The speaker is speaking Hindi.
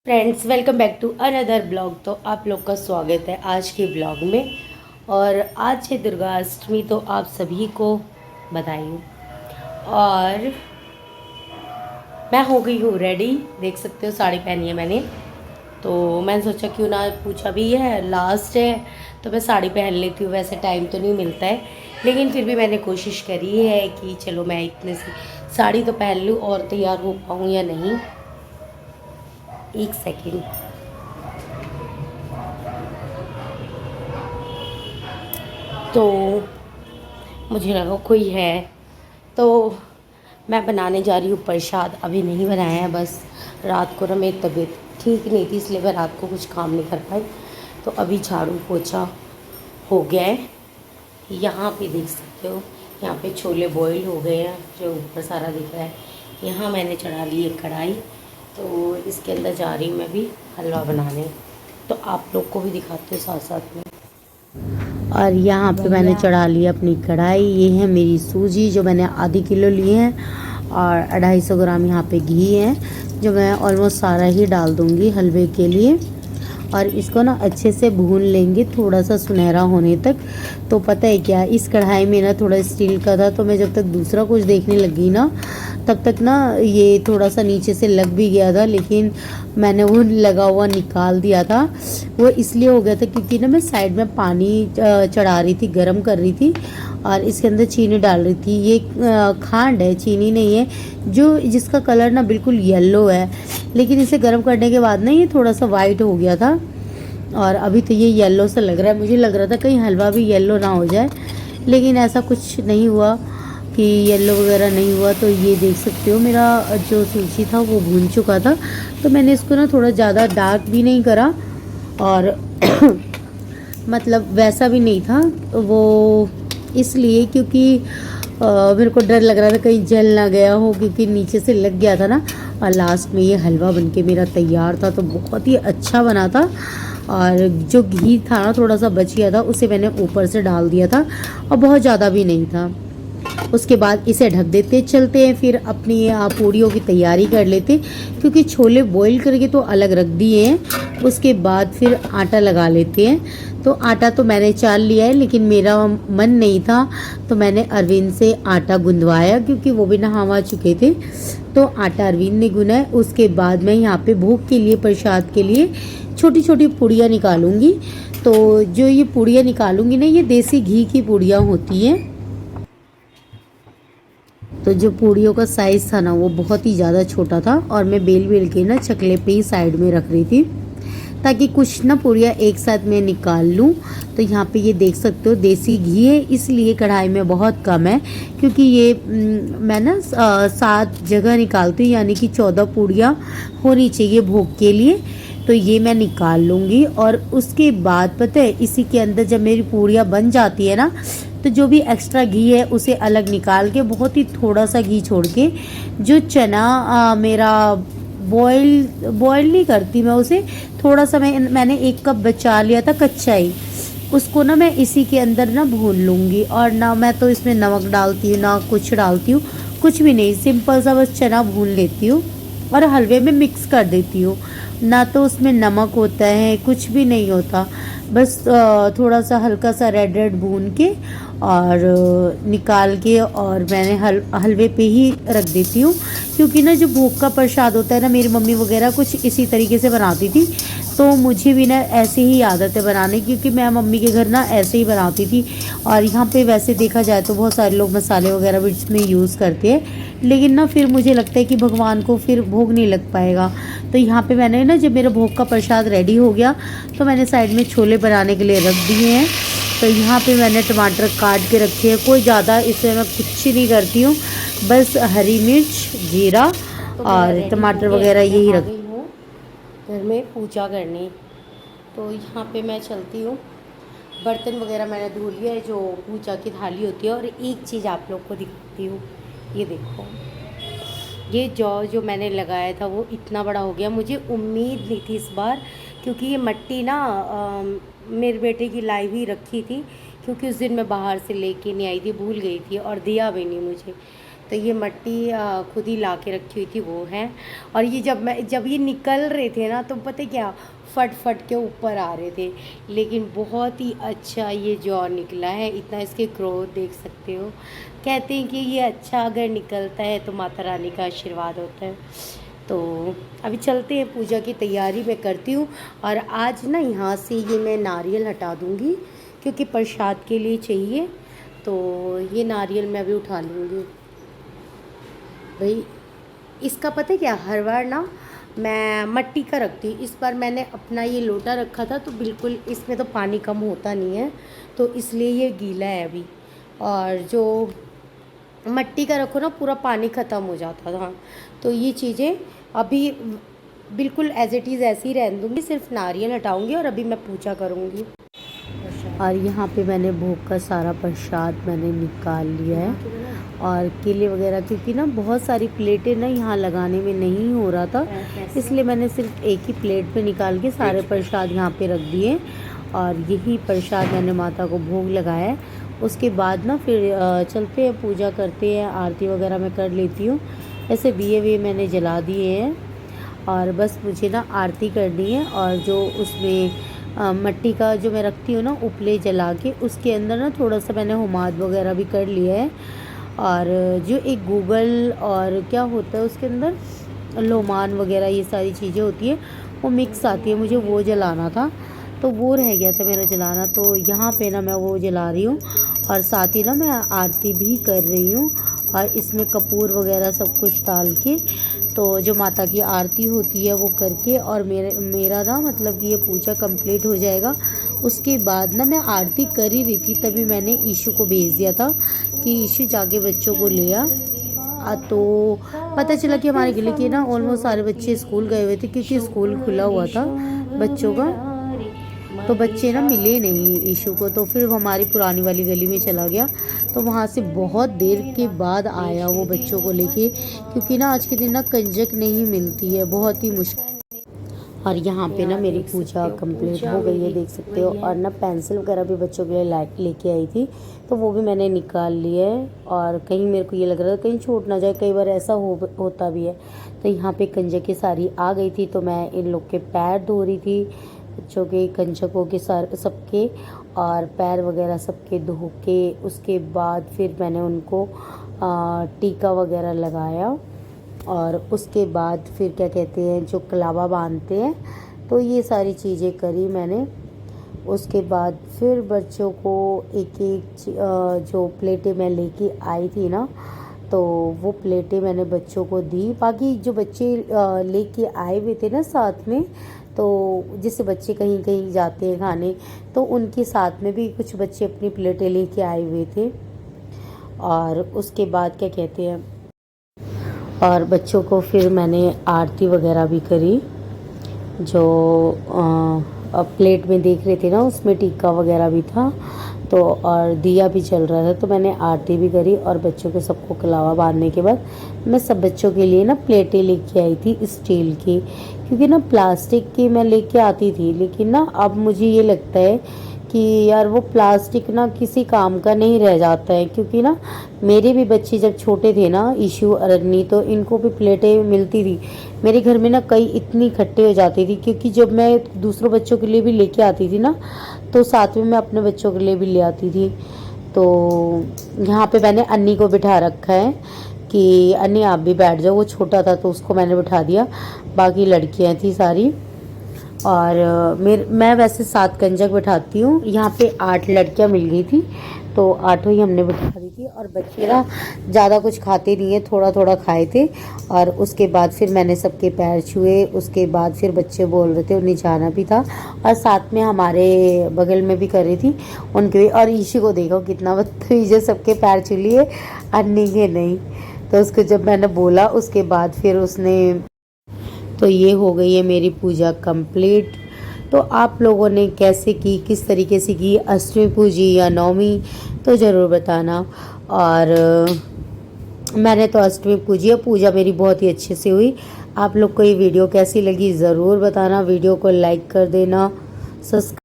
Friends, welcome back to another blog. तो आप लोग का स्वागत है आज के ब्लॉग में। और आज है दुर्गा अष्टमी, तो आप सभी को बधाई हो। और मैं हो गई हूँ रेडी, देख सकते हो साड़ी पहनी है मैंने। तो मैंने सोचा क्यों ना, पूछा भी है लास्ट है तो मैं साड़ी पहन लेती हूँ। वैसे टाइम तो नहीं मिलता है, लेकिन फिर भी मैंने कोशिश करी है कि चलो मैं इतने से साड़ी तो पहन लूँ और तैयार हो पाऊँ या नहीं। एक सेकेंड। तो मुझे लगा कोई है, तो मैं बनाने जा रही हूँ प्रसाद। अभी नहीं बनाया है, बस रात को ना मेरी तबीयत ठीक नहीं थी, इसलिए मैं रात को कुछ काम नहीं कर पाई। तो अभी झाड़ू पोछा हो गया है। यहाँ पे देख सकते हो, यहाँ पे छोले बॉईल हो गए हैं, जो ऊपर सारा दिख रहा है। यहाँ मैंने चढ़ा ली एक कढ़ाई, तो इसके अंदर जा रही हूँ मैं भी हलवा बनाने। तो आप लोग को भी दिखाती हूँ साथ साथ में। और यहाँ पे मैंने चढ़ा लिया अपनी कढ़ाई। ये है मेरी सूजी, जो मैंने आधी किलो लिए हैं, और 250 ग्राम यहाँ पे घी है, जो मैं ऑलमोस्ट सारा ही डाल दूँगी हलवे के लिए। और इसको ना अच्छे से भून लेंगे थोड़ा सा सुनहरा होने तक। तो पता है क्या, इस कढ़ाई में ना थोड़ा स्टील का था, तो मैं जब तक दूसरा कुछ देखने लगी ना, तब तक ना ये थोड़ा सा नीचे से लग भी गया था, लेकिन मैंने वो लगा हुआ निकाल दिया था। वो इसलिए हो गया था क्योंकि ना मैं साइड में पानी चढ़ा रही थी, गर्म कर रही थी, और इसके अंदर चीनी डाल रही थी। ये खांड है, चीनी नहीं है, जो जिसका कलर ना बिल्कुल येलो है, लेकिन इसे गर्म करने के बाद ना ये थोड़ा सा वाइट हो गया था। और अभी तो ये येलो सा लग रहा है। मुझे लग रहा था कहीं हलवा भी येलो ना हो जाए, लेकिन ऐसा कुछ नहीं हुआ कि येलो वगैरह नहीं हुआ। तो ये देख सकते हो मेरा जो सूजी था वो भून चुका था। तो मैंने इसको ना थोड़ा ज़्यादा डार्क भी नहीं करा, और मतलब वैसा भी नहीं था वो, इसलिए क्योंकि मेरे को डर लग रहा था कहीं जल ना गया हो, क्योंकि नीचे से लग गया था ना। और लास्ट में ये हलवा बनके मेरा तैयार था, तो बहुत ही अच्छा बना था। और जो घी था ना थोड़ा सा बच गया था, उसे मैंने ऊपर से डाल दिया था, और बहुत ज़्यादा भी नहीं था। उसके बाद इसे ढक देते चलते हैं, फिर अपनी पूड़ियों की तैयारी कर लेते, क्योंकि छोले बॉईल करके तो अलग रख दिए हैं। उसके बाद फिर आटा लगा लेते हैं। तो आटा तो मैंने चाल लिया है, लेकिन मेरा मन नहीं था, तो मैंने अरविंद से आटा गूंदवाया, क्योंकि वो भी नहावा चुके थे। तो आटा अरविंद ने गूंदा है। उसके बाद मैं यहाँ पे भोग के लिए, प्रसाद के लिए छोटी छोटी पूड़ियाँ निकालूंगी। तो जो ये पूड़ियाँ निकालूंगी ना, ये देसी घी की पूड़ियाँ होती हैं। तो जो पूड़ियों का साइज़ था ना, वो बहुत ही ज़्यादा छोटा था, और मैं बेल बेल के ना चकले पे ही साइड में रख रही थी, ताकि कुछ ना पूड़ियाँ एक साथ में निकाल लूँ। तो यहाँ पे ये देख सकते हो देसी घी है, इसलिए कढ़ाई में बहुत कम है, क्योंकि ये मैं ना 7 जगह निकालती हूँ, यानी कि 14 पूड़ियाँ होनी चाहिए भोग के लिए। तो ये मैं निकाल लूँगी, और उसके बाद पता है, इसी के अंदर जब मेरी पूड़ियाँ बन जाती है ना, तो जो भी एक्स्ट्रा घी है उसे अलग निकाल के, बहुत ही थोड़ा सा घी छोड़ के, जो चना मेरा बॉयल नहीं करती मैं उसे, थोड़ा सा मैंने 1 कप बचा लिया था कच्चा ही, उसको ना मैं इसी के अंदर ना भून लूँगी। और ना मैं तो इसमें नमक डालती हूँ, ना कुछ डालती हूँ, कुछ भी नहीं, सिंपल सा बस चना भून लेती हूँ और हलवे में मिक्स कर देती हूँ। ना तो उसमें नमक होता है, कुछ भी नहीं होता, बस थोड़ा सा हल्का सा रेड रेड भून के और निकाल के, और मैंने हलवे पे ही रख देती हूँ। क्योंकि ना जो भोग का प्रसाद होता है ना, मेरी मम्मी वगैरह कुछ इसी तरीके से बनाती थी, तो मुझे भी ना ऐसे ही आदत है बनाने, क्योंकि मैं मम्मी के घर ना ऐसे ही बनाती थी। और यहाँ पे वैसे देखा जाए तो बहुत सारे लोग मसाले वगैरह भी इसमें यूज़ करते हैं, लेकिन ना फिर मुझे लगता है कि भगवान को फिर भोग नहीं लग पाएगा। तो यहाँ पे मैंने ना, जब मेरा भोग का प्रसाद रेडी हो गया, तो मैंने साइड में छोले बनाने के लिए रख दिए हैं। तो यहाँ पे मैंने टमाटर काट के रखे हैं, कोई ज़्यादा इसमें मैं कुछ नहीं करती हूँ, बस हरी मिर्च, जीरा और टमाटर वगैरह यही रख हूँ घर में पूजा करनी। तो यहाँ पे मैं चलती हूँ, बर्तन वगैरह मैंने धो लिया है, जो पूजा की थाली होती है। और एक चीज़ आप लोग को दिखाती हूँ, ये देखो, ये जौ जो मैंने लगाया था वो इतना बड़ा हो गया। मुझे उम्मीद नहीं थी इस बार, क्योंकि ये मट्टी ना मेरे बेटे की लाई हुई रखी थी, क्योंकि उस दिन मैं बाहर से लेके नहीं आई थी, भूल गई थी, और दिया भी नहीं मुझे। तो ये मट्टी खुद ही ला के रखी हुई थी वो है। और ये जब ये निकल रहे थे ना तो पता है क्या, फट फट के ऊपर आ रहे थे। लेकिन बहुत ही अच्छा ये जौ निकला है, इतना इसके ग्रोथ देख सकते हो। कहते हैं कि ये अच्छा अगर निकलता है तो माता रानी का आशीर्वाद होता है। तो अभी चलते हैं, पूजा की तैयारी मैं करती हूँ। और आज ना यहाँ से ये मैं नारियल हटा दूँगी क्योंकि प्रसाद के लिए चाहिए। तो ये नारियल मैं अभी उठा लूँगी भाई। इसका पता है क्या, हर बार ना मैं मट्टी का रखती हूँ। इस बार मैंने अपना ये लोटा रखा था तो बिल्कुल इसमें तो पानी कम होता नहीं है, तो इसलिए ये गीला है अभी। और जो मट्टी का रखो ना पूरा पानी ख़त्म हो जाता था। तो ये चीज़ें अभी बिल्कुल एज इट इज़ ऐसे ही रहने दूँगी, सिर्फ नारियल हटाऊँगी और अभी मैं पूजा करूँगी। और यहाँ पे मैंने भोग का सारा प्रसाद मैंने निकाल लिया है। और केले वगैरह, क्योंकि ना बहुत सारी प्लेटें ना यहाँ लगाने में नहीं हो रहा था, इसलिए मैंने सिर्फ एक ही प्लेट पे निकाल के सारे प्रसाद यहाँ पे रख दिए। और यही प्रसाद मैंने माता को भोग लगाया है। उसके बाद ना फिर चलते हैं, पूजा करते हैं, आरती वगैरह मैं कर लेती हूँ। ऐसे दिए हुए मैंने जला दिए हैं और बस मुझे ना आरती करनी है। और जो उसमें मट्टी का जो मैं रखती हूँ ना उपले जला के, उसके अंदर ना थोड़ा सा मैंने होमाद वगैरह भी कर लिया है। और जो एक गूगल और क्या होता है उसके अंदर लोमान वगैरह ये सारी चीज़ें होती है, वो मिक्स आती है, मुझे वो जलाना था तो वो रह गया था मेरा जलाना। तो यहाँ पे ना मैं वो जला रही हूँ और साथ ही ना मैं आरती भी कर रही हूँ। और इसमें कपूर वगैरह सब कुछ डाल के तो जो माता की आरती होती है वो करके, और मेरा ना मतलब कि ये पूजा कंप्लीट हो जाएगा। उसके बाद ना मैं आरती कर ही रही थी तभी मैंने ईशु को भेज दिया था कि ईशु जाके बच्चों को ले आ। तो पता चला कि हमारे गली के ना ऑलमोस्ट सारे बच्चे स्कूल गए हुए थे क्योंकि स्कूल खुला हुआ था बच्चों का। तो बच्चे ना मिले नहीं ईशु को, तो फिर हमारी पुरानी वाली गली में चला गया। तो वहाँ से बहुत देर के बाद आया वो बच्चों को लेके, क्योंकि ना आज के दिन ना कंजक नहीं मिलती है, बहुत ही मुश्किल। और यहाँ पे ना मेरी पूजा कंप्लीट हो गई है, देख सकते हो। और ना पेंसिल वगैरह भी बच्चों के लिए लेके आई थी, तो वो भी मैंने निकाल लिया है। और कहीं मेरे को ये लग रहा था कहीं छूट ना जाए, कई बार ऐसा होता भी है। तो यहाँ पे कंजकें सारी आ गई थी, तो मैं इन लोग के पैर धो रही थी, बच्चों के कंजकों के सबके, और पैर वगैरह सबके धो के उसके बाद फिर मैंने उनको टीका वगैरह लगाया। और उसके बाद फिर क्या कहते हैं जो कलावा बांधते हैं, तो ये सारी चीज़ें करी मैंने। उसके बाद फिर बच्चों को एक एक जो प्लेटें मैं लेके आई थी ना, तो वो प्लेटें मैंने बच्चों को दी। बाकी जो बच्चे लेके आए हुए थे ना साथ में, तो जिससे बच्चे कहीं कहीं जाते हैं खाने, तो उनके साथ में भी कुछ बच्चे अपनी प्लेटें लेके आए हुए थे। और उसके बाद क्या कहते हैं, और बच्चों को फिर मैंने आरती वगैरह भी करी। जो प्लेट में देख रहे थे ना उसमें टीका वगैरह भी था, तो और दिया भी चल रहा था, तो मैंने आरती भी करी। और बच्चों के सबको कलावा बांधने के बाद मैं सब बच्चों के लिए ना प्लेटें लेके आई थी स्टील की, क्योंकि ना प्लास्टिक की मैं लेके आती थी, लेकिन ना अब मुझे ये लगता है कि यार वो प्लास्टिक ना किसी काम का नहीं रह जाता है। क्योंकि ना मेरे भी बच्चे जब छोटे थे ना, ईशु अरण्य, तो इनको भी प्लेटें मिलती थी। मेरे घर में ना कई इतनी इकट्ठे हो जाती थी, क्योंकि जब मैं दूसरों बच्चों के लिए भी लेके आती थी ना, तो साथ में मैं अपने बच्चों के लिए भी ले आती थी। तो यहाँ पे मैंने अन्नी को बिठा रखा है कि अन्नी आप भी बैठ जाओ, वो छोटा था तो उसको मैंने बिठा दिया, बाकी लड़कियाँ थी सारी। और मैं वैसे 7 कंजक बिठाती हूँ, यहाँ पे 8 लड़कियाँ मिल गई थी, तो 8 ही हमने बिठा दी थी। और बच्चे ना ज़्यादा कुछ खाते नहीं है, थोड़ा थोड़ा खाए थे। और उसके बाद फिर मैंने सबके पैर छुए, उसके बाद फिर बच्चे बोल रहे थे उन्हें जाना भी था, और साथ में हमारे बगल में भी कर रही थी उनके भी। और ईशी को देखो कितना बदतमीज है, सबके पैर छू लिए, अन्नी के नहीं। तो उसको जब मैंने बोला उसके बाद फिर उसने, तो ये हो गई है मेरी पूजा कंप्लीट। तो आप लोगों ने कैसे की, किस तरीके से की, अष्टमी पूजी या नवमी, तो ज़रूर बताना। और मैंने तो अष्टमी पूजी है, पूजा मेरी बहुत ही अच्छे से हुई। आप लोग को ये वीडियो कैसी लगी ज़रूर बताना, वीडियो को लाइक कर देना, सब्सक्राइब